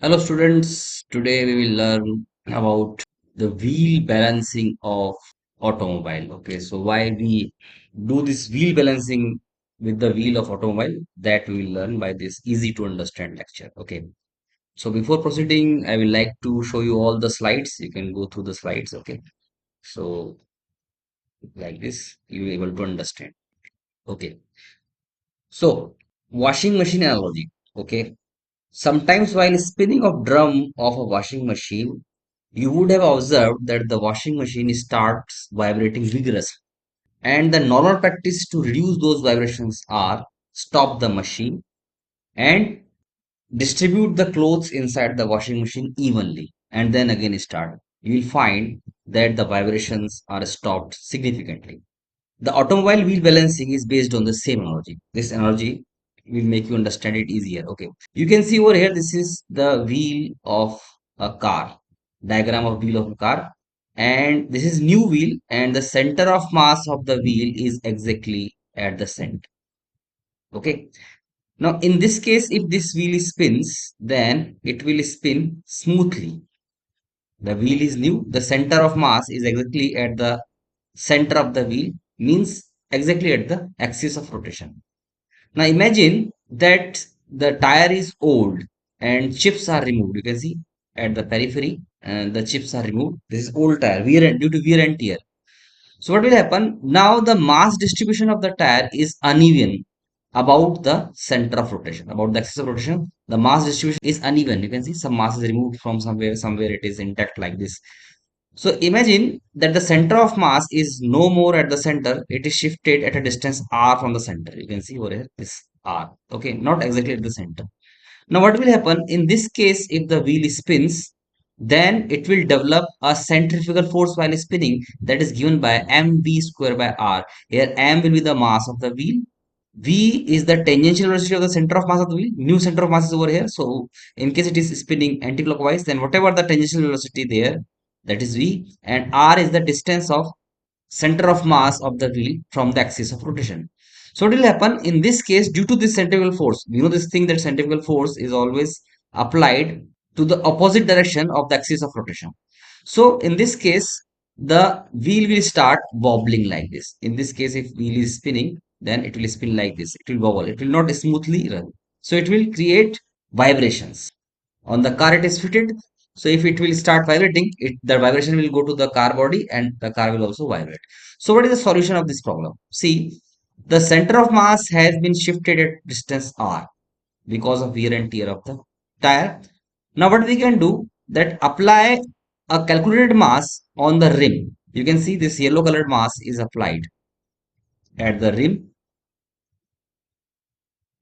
Hello students, today we will learn about the wheel balancing of automobile. Okay, so why we do this wheel balancing with the wheel of automobile, that we will learn by this easy to understand lecture. Okay, so before proceeding, I will like to show you all the slides. You can go through the slides. Okay, so like this, you will be able to understand. Okay, so washing machine analogy. Okay, sometimes while spinning of drum of a washing machine, you would have observed that the washing machine starts vibrating vigorously. And the normal practice to reduce those vibrations are stop the machine and distribute the clothes inside the washing machine evenly and then again start. You will find that the vibrations are stopped significantly. The automobile wheel balancing is based on the same analogy. This analogy will make you understand it easier. Okay. You can see over here, this is the wheel of a car, diagram of wheel of a car. And this is new wheel and the center of mass of the wheel is exactly at the center. Okay. Now, in this case, if this wheel spins, then it will spin smoothly. The wheel is new. The center of mass is exactly at the center of the wheel, means exactly at the axis of rotation. Now imagine that the tire is old and chips are removed. You can see at the periphery and the chips are removed. This is old tire due to wear and tear. So what will happen? Now the mass distribution of the tire is uneven about the center of rotation, about the axis of rotation. The mass distribution is uneven. You can see some mass is removed from somewhere it is intact like this. So imagine that the center of mass is no more at the center. It is shifted at a distance r from the center. You can see over here this r. Okay, not exactly at the center. Now what will happen in this case if the wheel spins? Then it will develop a centrifugal force while spinning that is given by mv square by r. Here m will be the mass of the wheel. V is the tangential velocity of the center of mass of the wheel. New center of mass is over here. So in case it is spinning anti-clockwise, then whatever the tangential velocity there, that is V, and R is the distance of center of mass of the wheel from the axis of rotation. So what will happen in this case due to this centrifugal force? You know this thing that centrifugal force is always applied to the opposite direction of the axis of rotation. So in this case, the wheel will start wobbling like this. In this case, if wheel is spinning, then it will spin like this. It will wobble. It will not smoothly run. So it will create vibrations. On the car it is fitted. So if it will start vibrating, the vibration will go to the car body and the car will also vibrate. So what is the solution of this problem? See, the center of mass has been shifted at distance r because of wear and tear of the tire. Now what we can do, that apply a calculated mass on the rim. You can see this yellow colored mass is applied at the rim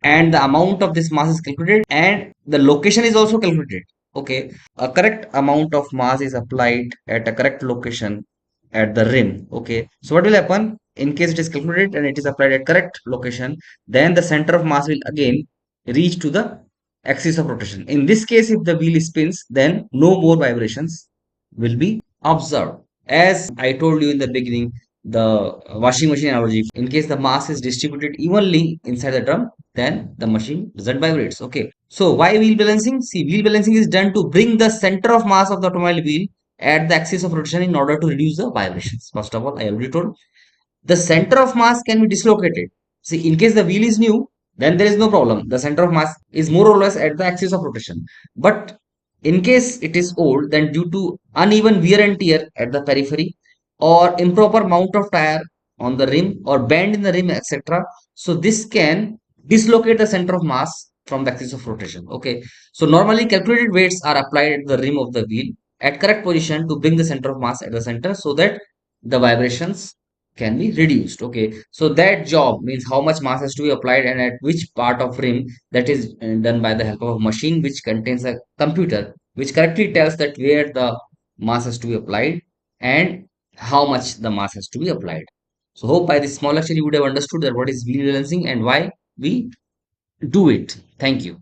and the amount of this mass is calculated and the location is also calculated. Okay, a correct amount of mass is applied at a correct location at the rim. Okay, so what will happen in case it is calculated and it is applied at correct location, then the center of mass will again reach to the axis of rotation. In this case, if the wheel spins, then no more vibrations will be observed. As I told you in the beginning, the washing machine analogy, in case the mass is distributed evenly inside the drum, then the machine doesn't vibrates. Okay, so why wheel balancing? See, wheel balancing is done to bring the center of mass of the automobile wheel at the axis of rotation in order to reduce the vibrations. First of all, I already told the center of mass can be dislocated. See, in case the wheel is new, then there is no problem. The center of mass is more or less at the axis of rotation. But in case it is old, then due to uneven wear and tear at the periphery or improper mount of tire on the rim or bend in the rim, etc. So this can dislocate the center of mass from the axis of rotation. Okay. So normally calculated weights are applied at the rim of the wheel at correct position to bring the center of mass at the center so that the vibrations can be reduced. Okay, so that job means how much mass has to be applied and at which part of rim, that is done by the help of a machine which contains a computer which correctly tells that where the mass has to be applied and how much the mass has to be applied. So hope by this small lecture you would have understood that what is wheel balancing and why we do it. Thank you.